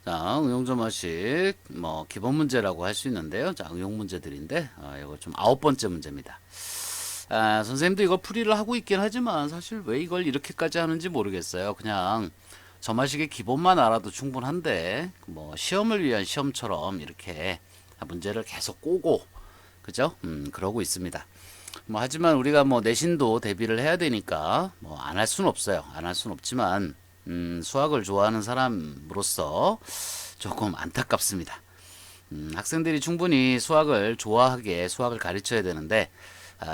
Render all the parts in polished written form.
자, 응용점화식 뭐 기본 문제라고 할 수 있는데요. 자, 응용 문제들인데 이거 좀 9번째 문제입니다. 선생님도 이거 풀이를 하고 있긴 하지만 사실 왜 이걸 이렇게까지 하는지 모르겠어요. 그냥 점화식의 기본만 알아도 충분한데 뭐 시험을 위한 시험처럼 이렇게 문제를 계속 꼬고 그죠? 그러고 있습니다. 뭐 하지만 우리가 뭐 내신도 대비를 해야 되니까 뭐 안 할 수는 없어요. 안 할 수는 없지만 수학을 좋아하는 사람으로서 조금 안타깝습니다. 학생들이 충분히 수학을 좋아하게 수학을 가르쳐야 되는데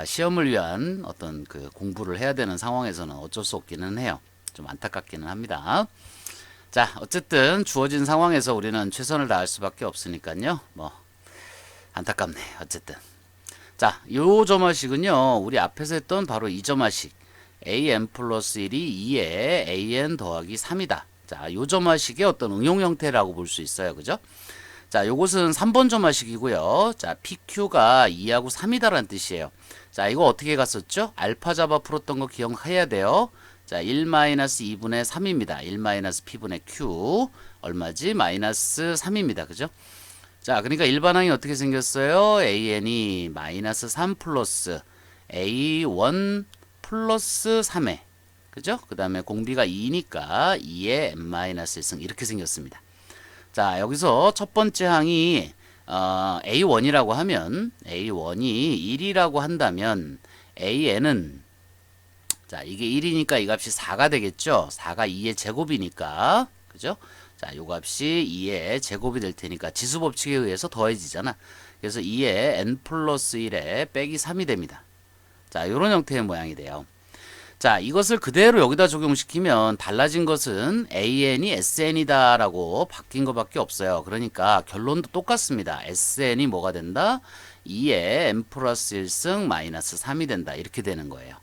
시험을 위한 어떤 그 공부를 해야 되는 상황에서는 어쩔 수 없기는 해요. 좀 안타깝기는 합니다. 자, 어쨌든 주어진 상황에서 우리는 최선을 다할 수밖에 없으니까요. 뭐 안타깝네. 어쨌든 자, 요 점화식은요. 우리 앞에서 했던 바로 이 점화식 an 플러스 1이 2에 an 더하기 3이다. 자, 요 점화식의 어떤 응용 형태라고 볼 수 있어요. 그죠? 자, 요것은 3번 점화식이고요. 자, PQ가 2하고 3이다라는 뜻이에요. 자, 이거 어떻게 갔었죠? 알파 잡아 풀었던 거 기억해야 돼요. 자, 1-2분의 3입니다. 1-P분의 Q. 얼마지? 마이너스 3입니다. 그죠? 자, 그러니까 일반항이 어떻게 생겼어요? AN이 마이너스 3 플러스 A1 플러스 3에 그죠? 그 다음에 공비가 2니까 2에 n-1승 이렇게 생겼습니다. 자, 여기서 첫 번째 항이 A1이라고 하면 A1이 1이라고 한다면 AN은 자, 이게 1이니까 이 값이 4가 되겠죠? 4가 2의 제곱이니까 그죠? 자, 요 값이 2의 제곱이 될 테니까 지수법칙에 의해서 더해지잖아. 그래서 2의 n 플러스 1에 빼기 3이 됩니다. 자, 요런 형태의 모양이 돼요. 자, 이것을 그대로 여기다 적용시키면 달라진 것은 AN이 SN이다 라고 바뀐 것밖에 없어요. 그러니까 결론도 똑같습니다. SN이 뭐가 된다? 2의 n 플러스 1승 마이너스 3이 된다. 이렇게 되는 거예요.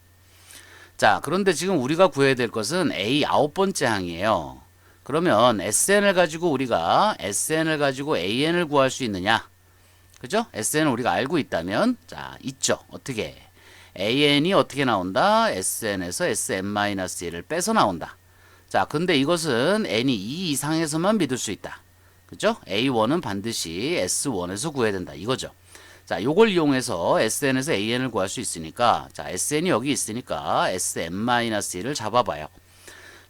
자, 그런데 지금 우리가 구해야 될 것은 A 9번째 항이에요. 그러면 SN을 가지고 우리가 SN을 가지고 AN을 구할 수 있느냐? 그죠? SN을 우리가 알고 있다면 자, 있죠. 어떻게? AN이 어떻게 나온다? SN에서 SN-1을 빼서 나온다. 자, 근데 이것은 N이 2 이상에서만 믿을 수 있다. 그죠? A1은 반드시 S1에서 구해야 된다. 이거죠. 자, 요걸 이용해서 SN에서 AN을 구할 수 있으니까 자, SN이 여기 있으니까 SN-1을 잡아봐요.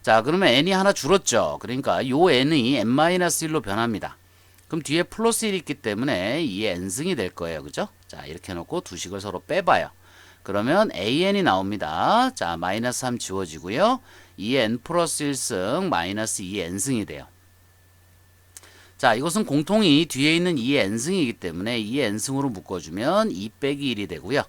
자, 그러면 n이 하나 줄었죠. 그러니까 요 n이 n-1로 변합니다. 그럼 뒤에 플러스 1이 있기 때문에 2의 n승이 될 거예요. 그죠? 자, 이렇게 해놓고 두 식을 서로 빼봐요. 그러면 an이 나옵니다. 자, 마이너스 3 지워지고요. 2의 n 플러스 1승 마이너스 2의 n승이 돼요. 자, 이것은 공통이 뒤에 있는 2의 n승이기 때문에 2의 n승으로 묶어주면 2 빼기 1이 되고요.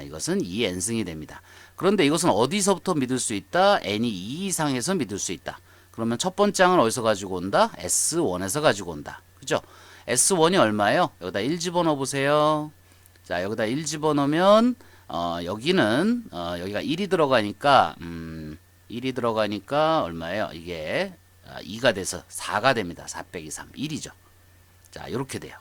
이것은 2의 n승이 됩니다. 그런데 이것은 어디서부터 믿을 수 있다? n이 2 이상에서 믿을 수 있다. 그러면 첫 번째 항은 어디서 가지고 온다? S1에서 가지고 온다. 그죠? S1이 얼마예요? 여기다 1 집어넣어 보세요. 자, 여기다 1 집어넣으면 여기는 여기가 1이 들어가니까 1이 들어가니까 얼마예요? 이게 2가 돼서 4가 됩니다. 4 빼기 3 1이죠. 자, 이렇게 돼요.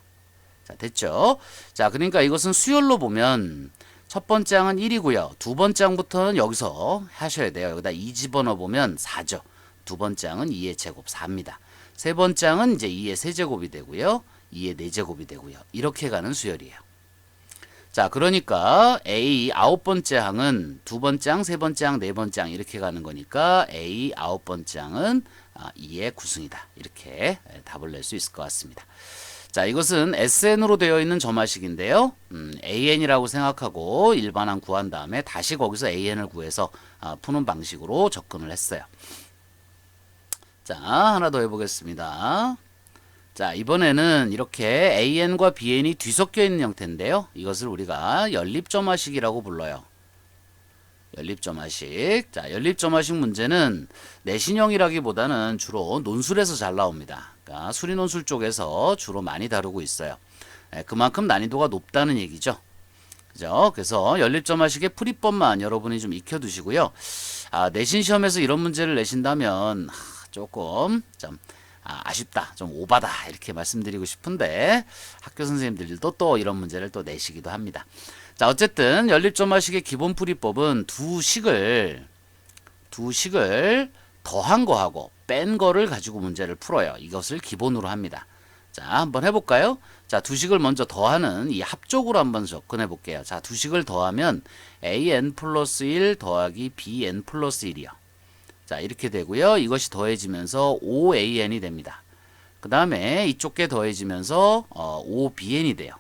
자, 됐죠? 자, 그러니까 이것은 수열로 보면 첫 번째 항은 1이고요. 두 번째 항부터는 여기서 하셔야 돼요. 여기다 2 집어넣어 보면 4죠. 두 번째 항은 2의 제곱 4입니다. 세 번째 항은 이제 2의 세제곱이 되고요. 2의 4제곱이 되고요. 이렇게 가는 수열이에요. 자, 그러니까 A 9번째 항은 두 번째 항, 세 번째 항, 네 번째 항 이렇게 가는 거니까 A 9번째 항은 2의 9승이다. 이렇게 답을 낼 수 있을 것 같습니다. 자, 이것은 SN으로 되어 있는 점화식인데요. AN이라고 생각하고 일반항 구한 다음에 다시 거기서 AN을 구해서 푸는 방식으로 접근을 했어요. 자, 하나 더 해보겠습니다. 자, 이번에는 이렇게 AN과 BN이 뒤섞여 있는 형태인데요. 이것을 우리가 연립점화식이라고 불러요. 연립점화식. 자, 연립점화식 문제는 내신형이라기보다는 주로 논술에서 잘 나옵니다. 그러니까 수리논술 쪽에서 주로 많이 다루고 있어요. 그만큼 난이도가 높다는 얘기죠. 그죠? 그래서 연립점화식의 풀이법만 여러분이 좀 익혀두시고요. 내신 시험에서 이런 문제를 내신다면 조금 좀 아쉽다, 좀 오바다 이렇게 말씀드리고 싶은데 학교 선생님들도 또 이런 문제를 또 내시기도 합니다. 자, 어쨌든 연립점화식의 기본 풀이법은 두 식을 더한 거하고 뺀 거를 가지고 문제를 풀어요. 이것을 기본으로 합니다. 자, 한번 해볼까요? 자, 두 식을 먼저 더하는 이 합적으로 한번 접근해 볼게요. 자, 두 식을 더하면 an 플러스 1 더하기 bn 플러스 1이요. 자, 이렇게 되고요. 이것이 더해지면서 5an이 됩니다. 그 다음에 이쪽 게 더해지면서 5bn이 돼요.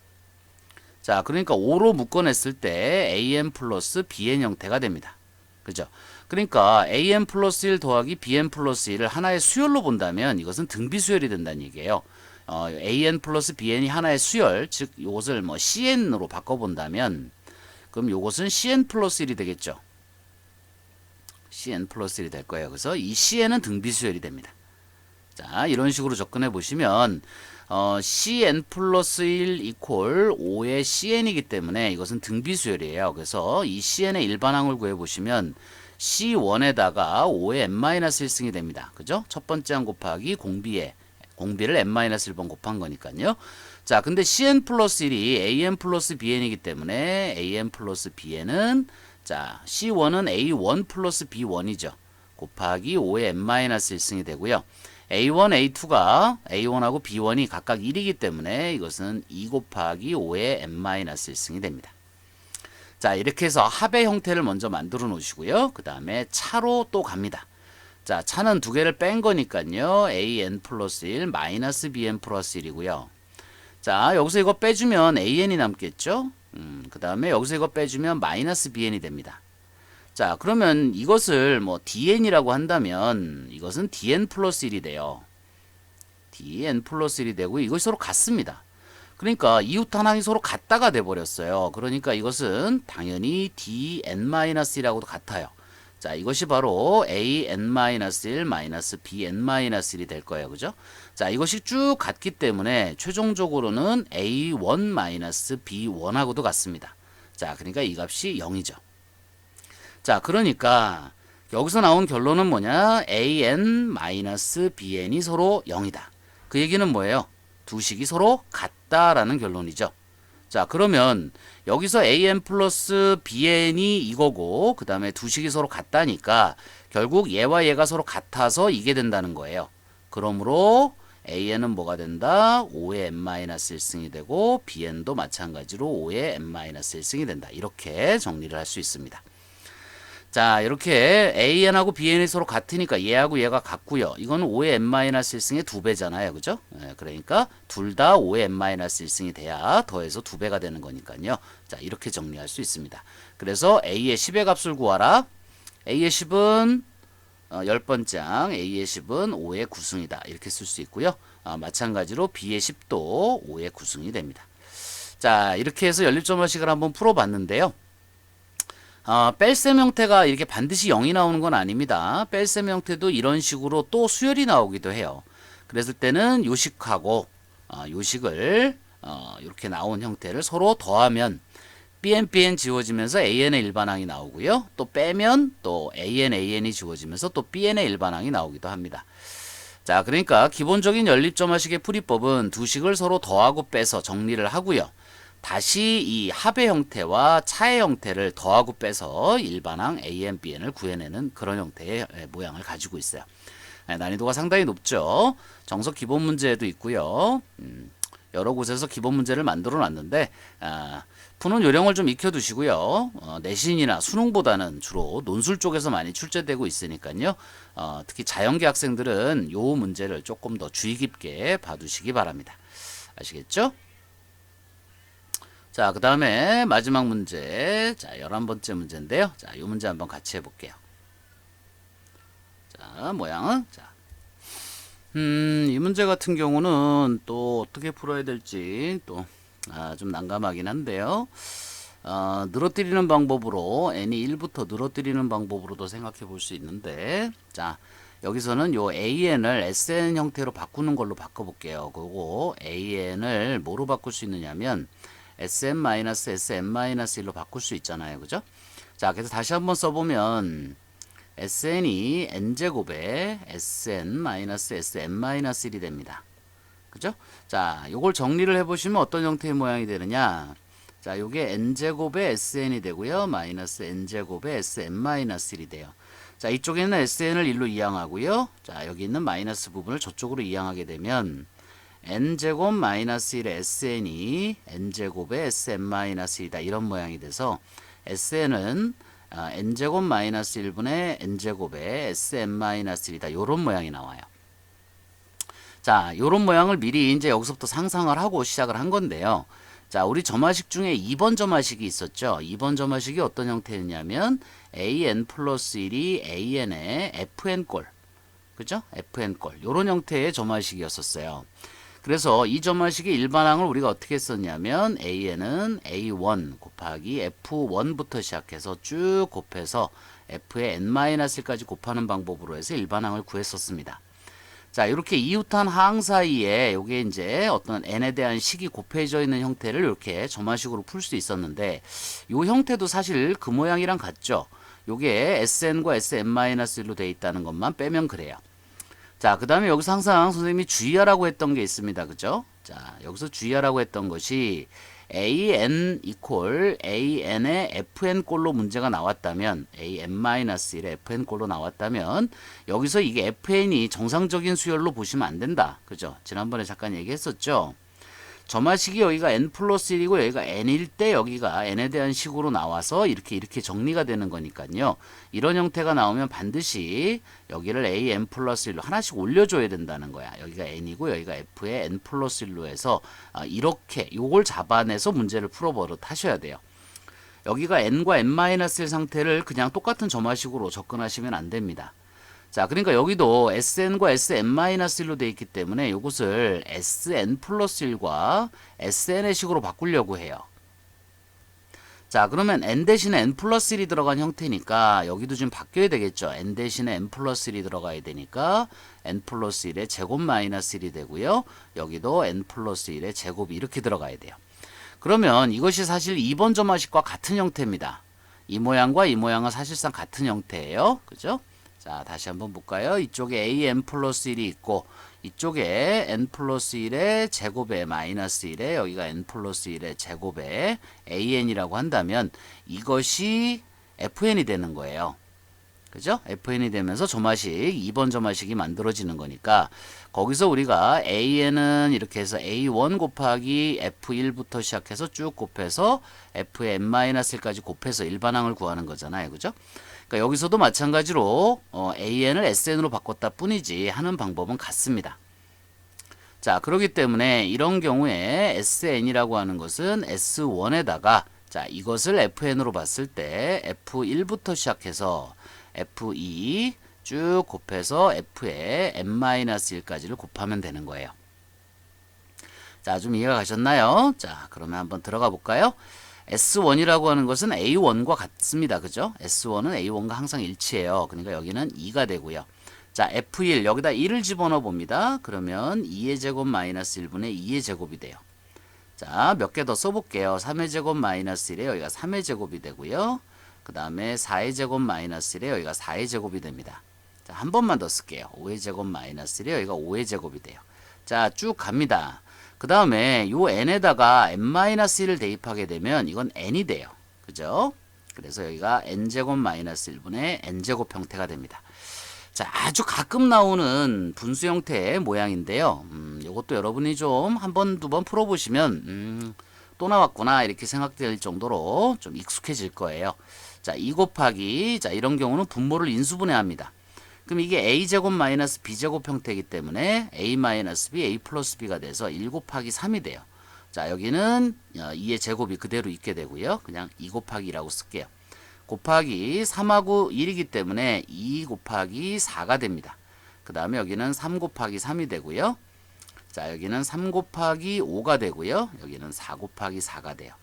자, 그러니까 5로 묶어냈을 때 an 플러스 bn 형태가 됩니다. 그죠? 그러니까 an 플러스 1 더하기 bn 플러스 1을 하나의 수열로 본다면 이것은 등비수열이 된다는 얘기예요. an 플러스 bn이 하나의 수열, 즉 이것을 뭐 cn으로 바꿔본다면 그럼 이것은 cn 플러스 1이 되겠죠. cn 플러스 1이 될 거예요. 그래서 이 cn은 등비수열이 됩니다. 자, 이런 식으로 접근해 보시면 cn 플러스 1 이퀄 5의 cn이기 때문에 이것은 등비수열이에요. 그래서 이 cn의 일반항을 구해보시면 c1에다가 5의 n-1승이 됩니다. 그죠? 첫 번째 항 곱하기 공비를 n-1번 곱한 거니까요. 자, 근데 cn 플러스 1이 an 플러스 bn이기 때문에 an 플러스 bn은 자, c1은 a1 플러스 b1이죠. 곱하기 5의 n-1승이 되고요. a1, a2가 a1하고 b1이 각각 1이기 때문에 이것은 2 곱하기 5의 n-1승이 됩니다. 자, 이렇게 해서 합의 형태를 먼저 만들어 놓으시고요. 그 다음에 차로 또 갑니다. 자, 차는 두 개를 뺀 거니까요. an 플러스 1 마이너스 bn 플러스 1이고요. 자, 여기서 이거 빼주면 an이 남겠죠. 그 다음에 여기서 이거 빼주면 마이너스 bn이 됩니다. 자, 그러면 이것을 뭐 dn이라고 한다면 이것은 dn 플러스 1이 돼요. dn 플러스 1이 되고 이것이 서로 같습니다. 그러니까 이웃항이 서로 같다가 돼버렸어요. 그러니까 이것은 당연히 dn-1이라고도 같아요. 자, 이것이 바로 an-1 마이너스 bn-1이 될 거예요. 그죠? 자, 이것이 쭉 같기 때문에 최종적으로는 a1 마이너스 b1하고도 같습니다. 자, 그러니까 이 값이 0이죠. 자, 그러니까 여기서 나온 결론은 뭐냐? an-bn이 서로 0이다. 그 얘기는 뭐예요? 두 식이 서로 같다라는 결론이죠. 자, 그러면 여기서 an 플러스 bn이 이거고 그 다음에 두 식이 서로 같다니까 결국 얘와 얘가 서로 같아서 이게 된다는 거예요. 그러므로 an은 뭐가 된다? 5의 n-1승이 되고 bn도 마찬가지로 5의 n-1승이 된다. 이렇게 정리를 할 수 있습니다. 자, 이렇게 an하고 bn이 서로 같으니까 얘하고 얘가 같고요. 이거는 5의 n-1승의 2배잖아요. 그죠? 그러니까 둘 다 5의 n-1승이 돼야 더해서 2배가 되는 거니까요. 자, 이렇게 정리할 수 있습니다. 그래서 a의 10의 값을 구하라. a의 10은 10번째 항, a의 10은 5의 9승이다. 이렇게 쓸 수 있고요. 마찬가지로 b의 10도 5의 9승이 됩니다. 자, 이렇게 해서 연립점화식을 한번 풀어봤는데요. 뺄셈 형태가 이렇게 반드시 0이 나오는 건 아닙니다. 뺄셈 형태도 이런 식으로 또 수열이 나오기도 해요. 그랬을 때는 요식하고 요식을 이렇게 나온 형태를 서로 더하면 bn 지워지면서 an의 일반항이 나오고요. 또 빼면 또 an이 지워지면서 또 bn의 일반항이 나오기도 합니다. 자, 그러니까 기본적인 연립점화식의 풀이법은 두 식을 서로 더하고 빼서 정리를 하고요. 다시 이 합의 형태와 차의 형태를 더하고 빼서 일반항 an, bn을 구해내는 그런 형태의 모양을 가지고 있어요. 난이도가 상당히 높죠. 정석 기본 문제도 있고요. 여러 곳에서 기본 문제를 만들어 놨는데 푸는 요령을 좀 익혀두시고요. 내신이나 수능보다는 주로 논술 쪽에서 많이 출제되고 있으니까요. 특히 자연계 학생들은 요 문제를 조금 더 주의 깊게 봐두시기 바랍니다. 아시겠죠? 자, 그 다음에 마지막 문제. 자, 11번째 문제인데요. 자, 이 문제 한번 같이 해볼게요. 자, 모양은. 자, 이 문제 같은 경우는 또 어떻게 풀어야 될지 또, 좀 난감하긴 한데요. 늘어뜨리는 방법으로, n이 1부터 늘어뜨리는 방법으로도 생각해 볼 수 있는데, 자, 여기서는 요 an을 sn 형태로 바꾸는 걸로 바꿔볼게요. 그리고 an을 뭐로 바꿀 수 있느냐면, sn-sn-1로 바꿀 수 있잖아요. 그죠? 자, 그래서 다시 한번 써보면 sn이 n제곱에 sn-sn-1이 됩니다. 그죠? 자, 요걸 정리를 해보시면 어떤 형태의 모양이 되느냐. 자, 요게 n제곱에 sn이 되고요. 마이너스 n제곱에 sn-1이 돼요. 자, 이쪽에는 SN을 1로 이항하고요. 자, 여기 있는 마이너스 부분을 저쪽으로 이항하게 되면 n제곱 마이너스 1의 SN이 n제곱의 SN-1이다. 이런 모양이 돼서 SN은 n제곱 마이너스 1분의 n제곱의 SN-1이다. 요런 모양이 나와요. 자, 요런 모양을 미리 이제 여기서부터 상상을 하고 시작을 한 건데요. 자, 우리 점화식 중에 2번 점화식이 있었죠. 2번 점화식이 어떤 형태였냐면 an 플러스 1이 an의 fn꼴, 그죠? fn꼴 요런 형태의 점화식이었었어요. 그래서 이 점화식의 일반항을 우리가 어떻게 썼냐면 an은 a1 곱하기 f1부터 시작해서 쭉 곱해서 f의 n-1까지 곱하는 방법으로 해서 일반항을 구했었습니다. 자, 이렇게 이웃한 항 사이에 요게 이제 어떤 n에 대한 식이 곱해져 있는 형태를 이렇게 점화식으로 풀 수 있었는데, 요 형태도 사실 그 모양이랑 같죠. 요게 sn과 sn-1로 되어 있다는 것만 빼면 그래요. 자, 그 다음에 여기서 항상 선생님이 주의하라고 했던 게 있습니다. 그죠? 자, 여기서 주의하라고 했던 것이 an 이퀄 an의 fn꼴로 문제가 나왔다면, an-1의 fn꼴로 나왔다면 여기서 이게 fn이 정상적인 수열로 보시면 안 된다. 그죠? 지난번에 잠깐 얘기했었죠. 점화식이 여기가 n 플러스 1이고 여기가 n일 때 여기가 n에 대한 식으로 나와서 이렇게 정리가 되는 거니까요. 이런 형태가 나오면 반드시 여기를 an 플러스 1로 하나씩 올려줘야 된다는 거야. 여기가 n이고 여기가 f의 n 플러스 1로 해서 이렇게 요걸 잡아내서 문제를 풀어버릇 하셔야 돼요. 여기가 n과 n-1 상태를 그냥 똑같은 점화식으로 접근하시면 안 됩니다. 자, 그러니까 여기도 SN과 SN-1로 되어 있기 때문에 이것을 SN 플러스 1과 SN의 식으로 바꾸려고 해요. 자, 그러면 N 대신에 N 플러스 1이 들어간 형태니까 여기도 좀 바뀌어야 되겠죠. N 대신에 N 플러스 1이 들어가야 되니까 N 플러스 1의 제곱 마이너스 1이 되고요. 여기도 N 플러스 1의 제곱이 이렇게 들어가야 돼요. 그러면 이것이 사실 2번 점화식과 같은 형태입니다. 이 모양과 이 모양은 사실상 같은 형태예요. 그죠? 자, 다시 한번 볼까요? 이쪽에 an 플러스 1이 있고 이쪽에 n 플러스 1의 제곱에 마이너스 1에 여기가 n 플러스 1의 제곱에 an이라고 한다면 이것이 fn이 되는 거예요. 그죠? fn이 되면서 점화식 2번 점화식이 만들어지는 거니까 거기서 우리가 an은 이렇게 해서 a1 곱하기 f1부터 시작해서 쭉 곱해서 f의 n-1까지 곱해서 일반항을 구하는 거잖아요. 그죠? 그러니까 여기서도 마찬가지로 an을 sn으로 바꿨다 뿐이지 하는 방법은 같습니다. 자, 그렇기 때문에 이런 경우에 sn이라고 하는 것은 s1에다가 자, 이것을 fn으로 봤을 때 f1부터 시작해서 f2 쭉 곱해서 f의 n-1까지를 곱하면 되는 거예요. 자, 좀 이해가 가셨나요? 자, 그러면 한번 들어가 볼까요? S1이라고 하는 것은 A1과 같습니다. 그죠? S1은 A1과 항상 일치해요. 그러니까 여기는 2가 되고요. 자, F1 여기다 1을 집어넣어 봅니다. 그러면 2의 제곱 마이너스 1분의 2의 제곱이 돼요. 자, 몇 개 더 써볼게요. 3의 제곱 마이너스 1에 여기가 3의 제곱이 되고요. 그 다음에 4의 제곱 마이너스 1에 여기가 4의 제곱이 됩니다. 자, 한 번만 더 쓸게요. 5의 제곱 마이너스 1에 여기가 5의 제곱이 돼요. 자, 쭉 갑니다. 그 다음에 요 n에다가 n-1을 대입하게 되면 이건 n이 돼요. 그죠? 그래서 여기가 n제곱 마이너스 1분의 n제곱 형태가 됩니다. 자, 아주 가끔 나오는 분수 형태의 모양인데요. 요것도 여러분이 좀 한 번, 두 번 풀어보시면 또 나왔구나 이렇게 생각될 정도로 좀 익숙해질 거예요. 자, 2 곱하기 자, 이런 경우는 분모를 인수분해합니다. 그럼 이게 a제곱 마이너스 b제곱 형태이기 때문에 a 마이너스 b, a 플러스 b가 돼서 1 곱하기 3이 돼요. 자, 여기는 2의 제곱이 그대로 있게 되고요. 그냥 2 곱하기 2라고 쓸게요. 곱하기 3하고 1이기 때문에 2 곱하기 4가 됩니다. 그 다음에 여기는 3 곱하기 3이 되고요. 자, 여기는 3 곱하기 5가 되고요. 여기는 4 곱하기 4가 돼요.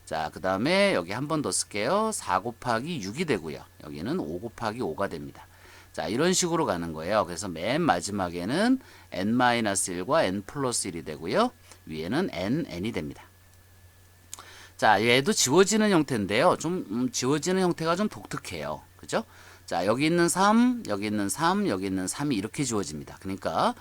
자, 그 다음에 여기 한 번 더 쓸게요. 4 곱하기 6이 되고요. 여기는 5 곱하기 5가 됩니다. 자, 이런 식으로 가는 거예요. 그래서 맨 마지막에는 n-1과 n 플러스 1이 되고요. 위에는 n이 됩니다. 자, 얘도 지워지는 형태인데요. 좀 지워지는 형태가 좀 독특해요. 그죠? 자, 여기 있는 3, 여기 있는 3, 여기 있는 3이 이렇게 지워집니다. 그러니까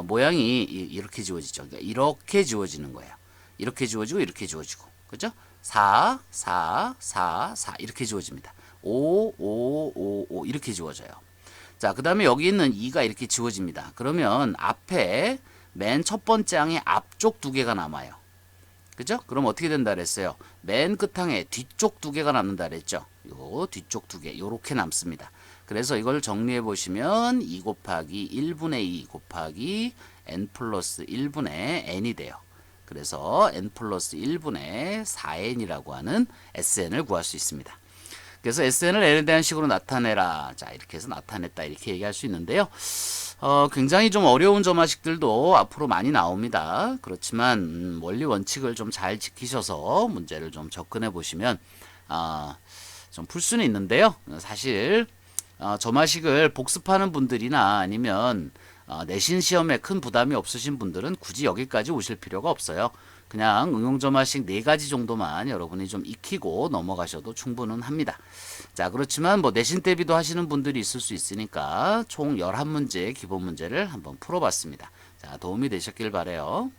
모양이 이렇게 지워지죠. 그러니까 이렇게 지워지는 거예요. 이렇게 지워지고 이렇게 지워지고. 그죠? 4, 4, 4, 4 이렇게 지워집니다. 5, 5, 5, 5 이렇게 지워져요. 자, 그 다음에 여기 있는 2가 이렇게 지워집니다. 그러면 앞에 맨 첫 번째 항의 앞쪽 두 개가 남아요. 그죠? 그럼 어떻게 된다 그랬어요? 맨 끝항에 뒤쪽 두 개가 남는다 그랬죠? 요 뒤쪽 두 개, 요렇게 남습니다. 그래서 이걸 정리해 보시면 2 곱하기 1분의 2 곱하기 n 플러스 1분의 n이 돼요. 그래서 n 플러스 1분의 4n이라고 하는 SN을 구할 수 있습니다. 그래서 SN을 n에 대한 식으로 나타내라. 자, 이렇게 해서 나타냈다. 이렇게 얘기할 수 있는데요. 굉장히 좀 어려운 점화식들도 앞으로 많이 나옵니다. 그렇지만 원리 원칙을 좀 잘 지키셔서 문제를 좀 접근해 보시면 좀 풀 수는 있는데요. 사실 점화식을 복습하는 분들이나 아니면 내신 시험에 큰 부담이 없으신 분들은 굳이 여기까지 오실 필요가 없어요. 그냥 응용점화식 4가지 정도만 여러분이 좀 익히고 넘어가셔도 충분은 합니다. 자, 그렇지만 뭐 내신 대비도 하시는 분들이 있을 수 있으니까 총 11문제 기본 문제를 한번 풀어봤습니다. 자, 도움이 되셨길 바래요.